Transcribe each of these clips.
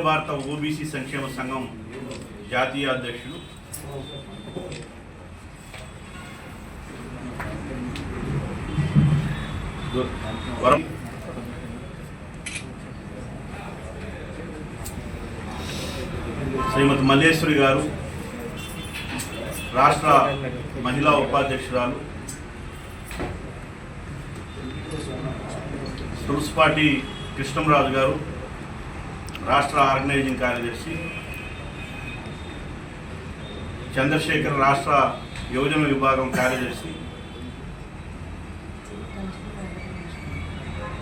భారత ఓబీసీ సంక్షేమ సంఘం జాతీయ అధ్యక్షులు శ్రీమతి మల్లేశ్వరి గారు, రాష్ట్ర మహిళా ఉపాధ్యక్షురాలు, తులసిపాటి కృష్ణంరాజు గారు, రాష్ట్ర ఆర్గనైజింగ్ కార్యదర్శి, చంద్రశేఖర్ రాష్ట్ర యువజన విభాగం కార్యదర్శి,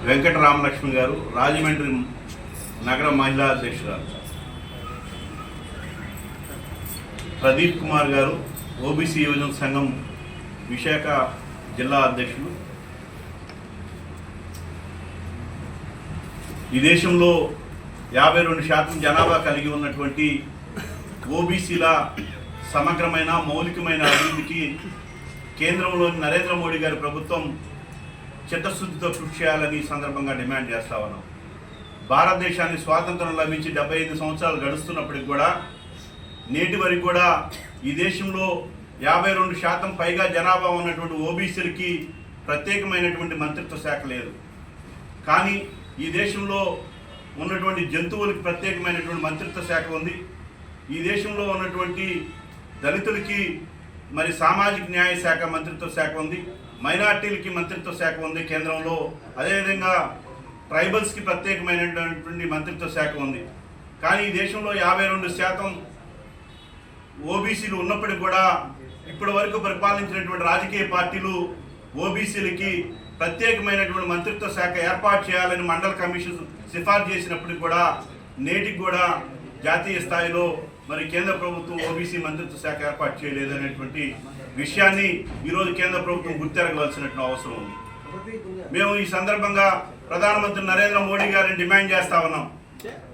వెంకట రామలక్ష్మి గారు, రాజమండ్రి నగర మహిళా అధ్యక్షురాలు, ప్రదీప్ కుమార్ గారు, ఓబీసీ యువజన సంఘం విశాఖ జిల్లా అధ్యక్షులు. ఈ దేశంలో 52% జనాభా కలిగి ఉన్నటువంటి ఓబీసీల సమగ్రమైన మౌలికమైన అభివృద్ధికి కేంద్రంలోని నరేంద్ర మోడీ గారి ప్రభుత్వం చిత్తశుద్ధితో కృషి చేయాలని సందర్భంగా డిమాండ్ చేస్తా ఉన్నాం. భారతదేశానికి స్వాతంత్రం లభించి 75 సంవత్సరాలు గడుస్తున్నప్పటికి కూడా నేటి వరకు కూడా ఈ దేశంలో 52% పైగా జనాభా ఉన్నటువంటి ఓబీసీలకి ప్రత్యేకమైనటువంటి మంత్రిత్వ శాఖ లేదు. కానీ ఈ దేశంలో ఉన్నటువంటి జంతువులకి ప్రత్యేకమైనటువంటి మంత్రిత్వ శాఖ ఉంది. ఈ దేశంలో ఉన్నటువంటి దళితులకి మరి సామాజిక న్యాయ శాఖ మంత్రిత్వ శాఖ ఉంది. మైనార్టీలకి మంత్రిత్వ శాఖ ఉంది కేంద్రంలో. అదేవిధంగా ట్రైబల్స్కి ప్రత్యేకమైనటువంటి మంత్రిత్వ శాఖ ఉంది. కానీ ఈ దేశంలో 52% ఓబీసీలు ఉన్నప్పటికీ కూడా ఇప్పటి వరకు పరిపాలించినటువంటి రాజకీయ పార్టీలు ఓబీసీలకి ప్రత్యేకమైనటువంటి మంత్రిత్వ శాఖ ఏర్పాటు చేయాలని మండల కమిషన్ సిఫార్సు చేసినప్పటికీ కూడా నేటికి కూడా జాతీయ స్థాయిలో మరి కేంద్ర ప్రభుత్వం ఓబీసీ మంత్రిత్వ శాఖ ఏర్పాటు చేయలేదనేటువంటి విషయాన్ని ఈరోజు కేంద్ర ప్రభుత్వం గుర్తెరగవలసినటువంటి అవసరం ఉంది. మేము ఈ సందర్భంగా ప్రధానమంత్రి నరేంద్ర మోడీ గారిని డిమాండ్ చేస్తా ఉన్నాం.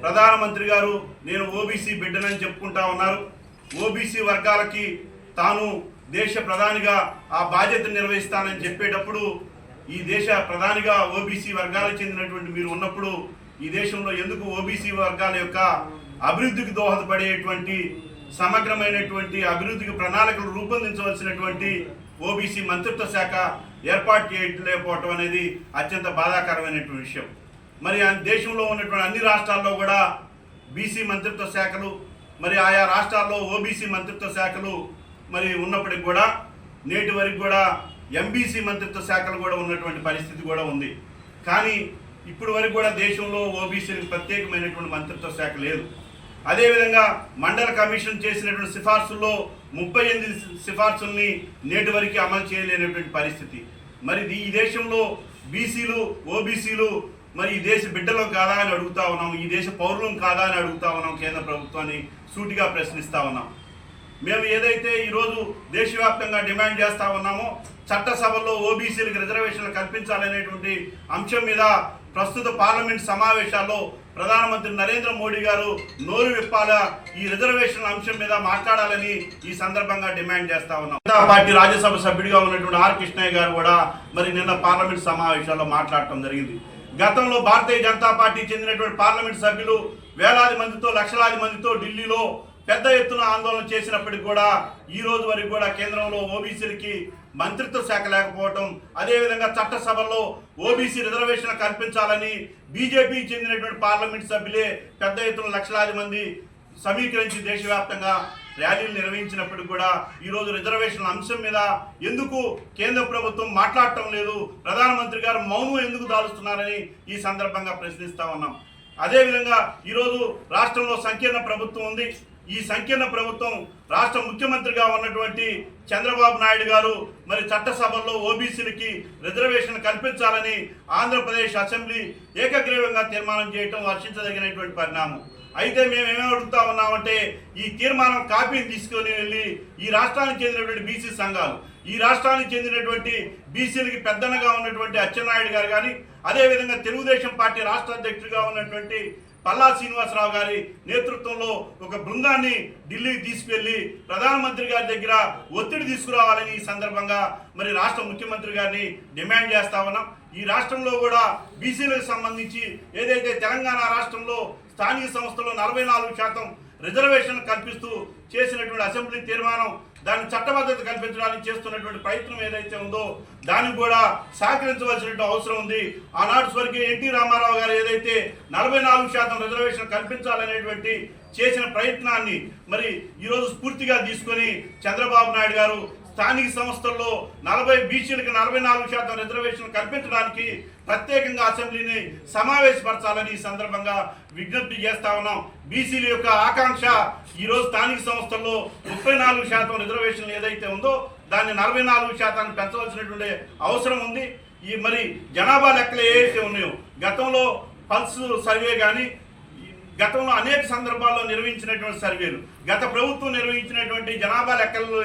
ప్రధానమంత్రి గారు నేను ఓబీసీ బిడ్డనని చెప్పుకుంటా ఉన్నారు. ఓబీసీ వర్గాలకి తాను దేశ ప్రధానిగా ఆ బాధ్యత నిర్వహిస్తానని చెప్పేటప్పుడు ఈ దేశ ప్రధానిగా ఓబీసీ వర్గాలకు చెందినటువంటి మీరు ఉన్నప్పుడు ఈ దేశంలో ఎందుకు ఓబీసీ వర్గాల యొక్క అభివృద్ధికి దోహదపడేటువంటి సమగ్రమైనటువంటి అభివృద్ధికి ప్రణాళికలు రూపొందించవలసినటువంటి ఓబీసీ మంత్రిత్వ శాఖ ఏర్పాటు చేయలేకపోవటం అనేది అత్యంత బాధాకరమైనటువంటి విషయం. మరి దేశంలో ఉన్నటువంటి అన్ని రాష్ట్రాల్లో కూడా బీసీ మంత్రిత్వ శాఖలు మరి ఆయా రాష్ట్రాల్లో ఓబీసీ మంత్రిత్వ శాఖలు మరి ఉన్నప్పటికి కూడా నేటి వరకు కూడా ఎంబీసీ మంత్రిత్వ శాఖలు కూడా ఉన్నటువంటి పరిస్థితి కూడా ఉంది. కానీ ఇప్పుడు వరకు కూడా దేశంలో ఓబీసీలకు ప్రత్యేకమైనటువంటి మంత్రిత్వ శాఖ లేదు. అదేవిధంగా మండల కమిషన్ చేసినటువంటి సిఫార్సుల్లో 38 సిఫార్సుల్ని నేటి వరకు అమలు చేయలేనటువంటి పరిస్థితి. మరి ఈ దేశంలో బీసీలు ఓబీసీలు మరి ఈ దేశ బిడ్డలు కాదా అని అడుగుతా ఉన్నాం, ఈ దేశ పౌరులం కాదా అని అడుగుతా ఉన్నాం. కేంద్ర ప్రభుత్వాన్ని సూటిగా ప్రశ్నిస్తా ఉన్నాం. మేము ఏదైతే ఈరోజు దేశవ్యాప్తంగా డిమాండ్ చేస్తా ఉన్నామో చట్టసభల్లో ఓబీసీలకు రిజర్వేషన్లు కల్పించాలనేటువంటి అంశం మీద ప్రస్తుత పార్లమెంట్ సమావేశాల్లో ప్రధానమంత్రి నరేంద్ర మోడీ గారు నోరు విప్పాల ఈ రిజర్వేషన్ల అంశం మీద మాట్లాడాలని ఈ సందర్భంగా డిమాండ్ చేస్తా ఉన్నాం. పార్టీ రాజ్యసభ సభ్యుడిగా ఉన్నటువంటి ఆర్ కృష్ణయ్య గారు కూడా మరి నిన్న పార్లమెంట్ సమావేశాల్లో మాట్లాడటం జరిగింది. గతంలో భారతీయ జనతా పార్టీ చెందినటువంటి పార్లమెంట్ సభ్యులు వేలాది మందితో లక్షలాది మందితో ఢిల్లీలో పెద్ద ఎత్తున ఆందోళన చేసినప్పటికీ కూడా ఈ రోజు వరకు కూడా కేంద్రంలో ఓబీసీలకి మంత్రిత్వ శాఖ లేకపోవటం, అదేవిధంగా చట్టసభల్లో ఓబీసీ రిజర్వేషన్లు కల్పించాలని బీజేపీ చెందినటువంటి పార్లమెంట్ సభ్యులే పెద్ద ఎత్తున లక్షలాది మంది సమీకరించి దేశవ్యాప్తంగా ర్యాలీలు నిర్వహించినప్పటికీ కూడా ఈరోజు రిజర్వేషన్ల అంశం మీద ఎందుకు కేంద్ర ప్రభుత్వం మాట్లాడటం లేదు, ప్రధానమంత్రి గారు మౌనం ఎందుకు దాలుస్తున్నారని ఈ సందర్భంగా ప్రశ్నిస్తా ఉన్నాం. అదేవిధంగా ఈరోజు రాష్ట్రంలో సంకీర్ణ ప్రభుత్వం ఉంది. ఈ సంకీర్ణ ప్రభుత్వం రాష్ట్ర ముఖ్యమంత్రిగా ఉన్నటువంటి చంద్రబాబు నాయుడు గారు మరి చట్టసభల్లో ఓబీసీలకి రిజర్వేషన్ కల్పించాలని ఆంధ్రప్రదేశ్ అసెంబ్లీ ఏకగ్రీవంగా తీర్మానం చేయటం హర్షించదగినటువంటి పరిణామం. అయితే మేము ఏమేమి అడుగుతా ఉన్నామంటే ఈ తీర్మానం కాపీని తీసుకొని వెళ్ళి ఈ రాష్ట్రానికి చెందినటువంటి బీసీ సంఘాలు, ఈ రాష్ట్రానికి చెందినటువంటి బీసీలకి పెద్దనగా ఉన్నటువంటి అచ్చెన్నాయుడు గారు కానీ, అదేవిధంగా తెలుగుదేశం పార్టీ రాష్ట్ర అధ్యక్షుడిగా ఉన్నటువంటి పల్లా శ్రీనివాసరావు గారి నేతృత్వంలో ఒక బృందాన్ని ఢిల్లీకి తీసుకెళ్లి ప్రధానమంత్రి గారి దగ్గర ఒత్తిడి తీసుకురావాలని ఈ సందర్భంగా మరి రాష్ట్ర ముఖ్యమంత్రి గారిని డిమాండ్ చేస్తా ఉన్నాం. ఈ రాష్ట్రంలో కూడా బీసీలకు సంబంధించి ఏదైతే తెలంగాణ రాష్ట్రంలో స్థానిక సంస్థలో 44% రిజర్వేషన్ కల్పిస్తూ చేసినటువంటి అసెంబ్లీ తీర్మానం దాని చట్టబద్ధత కల్పించడానికి చేస్తున్నటువంటి ప్రయత్నం ఏదైతే ఉందో దానికి కూడా సహకరించవలసినటువంటి అవసరం ఉంది. ఆనాడు స్వర్గీయ ఎన్టీ రామారావు గారు ఏదైతే 44% రిజర్వేషన్ కల్పించాలనేటువంటి చేసిన ప్రయత్నాన్ని మరి ఈరోజు స్ఫూర్తిగా తీసుకొని చంద్రబాబు నాయుడు గారు స్థానిక సంస్థల్లో బీసీలకు 44% రిజర్వేషన్ కల్పించడానికి ప్రత్యేకంగా అసెంబ్లీని సమావేశపరచాలని ఈ సందర్భంగా విజ్ఞప్తి చేస్తా ఉన్నాం. బీసీల యొక్క ఆకాంక్ష ఈరోజు స్థానిక సంస్థల్లో 34% రిజర్వేషన్ ఏదైతే ఉందో దాన్ని 44% పెంచవలసినటువంటి అవసరం ఉంది. ఈ మరి జనాభా లెక్కలు ఏవైతే ఉన్నాయో గతంలో పల్స్ సర్వే కానీ గతంలో అనేక సందర్భాల్లో నిర్వహించినటువంటి సర్వేలు గత ప్రభుత్వం నిర్వహించినటువంటి జనాభా లెక్కలను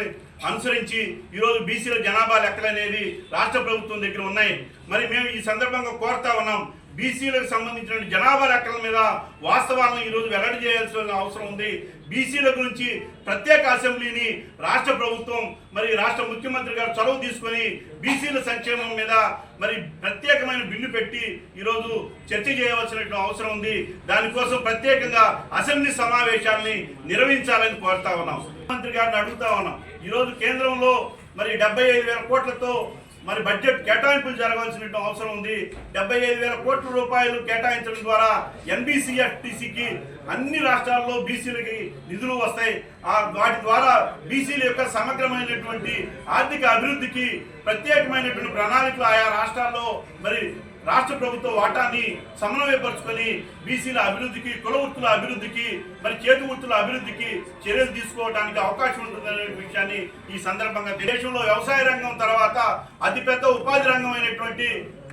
అనుసరించి ఈరోజు బీసీల జనాభా లెక్కలు అనేది రాష్ట్ర ప్రభుత్వం దగ్గర ఉన్నాయి. మరి మేము ఈ సందర్భంగా కోరుతా ఉన్నాం, బీసీలకు సంబంధించిన జనాభా లెక్కల మీద వాస్తవాలను ఈరోజు వెల్లడి చేయాల్సిన అవసరం ఉంది. బీసీల గురించి ప్రత్యేక అసెంబ్లీని రాష్ట్ర ప్రభుత్వం మరి రాష్ట్ర ముఖ్యమంత్రి గారు చొరవ తీసుకొని బీసీల సంక్షేమం మీద మరి ప్రత్యేకమైన బిల్లు పెట్టి ఈరోజు చర్చ చేయవలసిన అవసరం ఉంది. దానికోసం ప్రత్యేకంగా అసెంబ్లీ సమావేశాలని నిర్వహించాలని కోరుతా ఉన్నాం. ముఖ్యమంత్రి గారిని అడుగుతా ఉన్నాం, ఈరోజు కేంద్రంలో మరి 75,000 కోట్లతో మరి బడ్జెట్ కేటాయింపులు జరగాల్సిన అవసరం ఉంది. 75,000 కోట్ల రూపాయలు కేటాయించడం ద్వారా NBCFTCకి అన్ని రాష్ట్రాల్లో బీసీలకి నిధులు వస్తాయి. వాటి ద్వారా బీసీల యొక్క సమగ్రమైనటువంటి ఆర్థిక అభివృద్ధికి ప్రత్యేకమైనటువంటి ప్రణాళికలు ఆయా రాష్ట్రాల్లో మరి రాష్ట్ర ప్రభుత్వ వాటాన్ని సమన్వయపరుచుకొని బీసీల అభివృద్ధికి, కుల వృత్తుల అభివృద్ధికి, మరి చేతి వృత్తుల అభివృద్ధికి చర్యలు తీసుకోవడానికి అవకాశం ఉంటుందనే విషయాన్ని ఈ సందర్భంగా దేశంలో వ్యవసాయ రంగం తర్వాత అతిపెద్ద ఉపాధి రంగం అయినటువంటి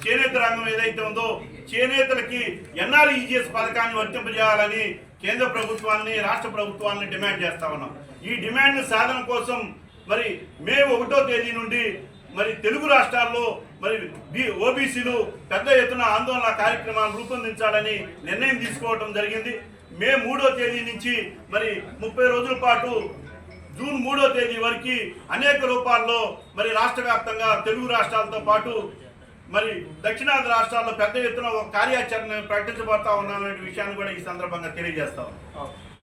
చేనేత రంగం ఏదైతే ఉందో చేనేతలకి NREGS పథకాన్ని వర్తింపజేయాలని కేంద్ర ప్రభుత్వాన్ని, రాష్ట్ర ప్రభుత్వాన్ని డిమాండ్ చేస్తా ఉన్నాం. ఈ డిమాండ్ సాధన కోసం మరి మే 1వ తేదీ నుండి మరి తెలుగు రాష్ట్రాల్లో మరి ఓబీసీలు పెద్ద ఎత్తున ఆందోళన కార్యక్రమాలు రూపొందించాలని నిర్ణయం తీసుకోవడం జరిగింది. మే 3వ తేదీ నుంచి మరి 30 రోజుల పాటు జూన్ 3వ తేదీ వరకు అనేక రూపాల్లో మరి రాష్ట్ర వ్యాప్తంగా తెలుగు రాష్ట్రాలతో పాటు మరి దక్షిణాది రాష్ట్రాల్లో పెద్ద ఎత్తున కార్యాచరణ ప్రకటించబోతా ఉన్నామనే విషయాన్ని కూడా ఈ సందర్భంగా తెలియజేస్తాం.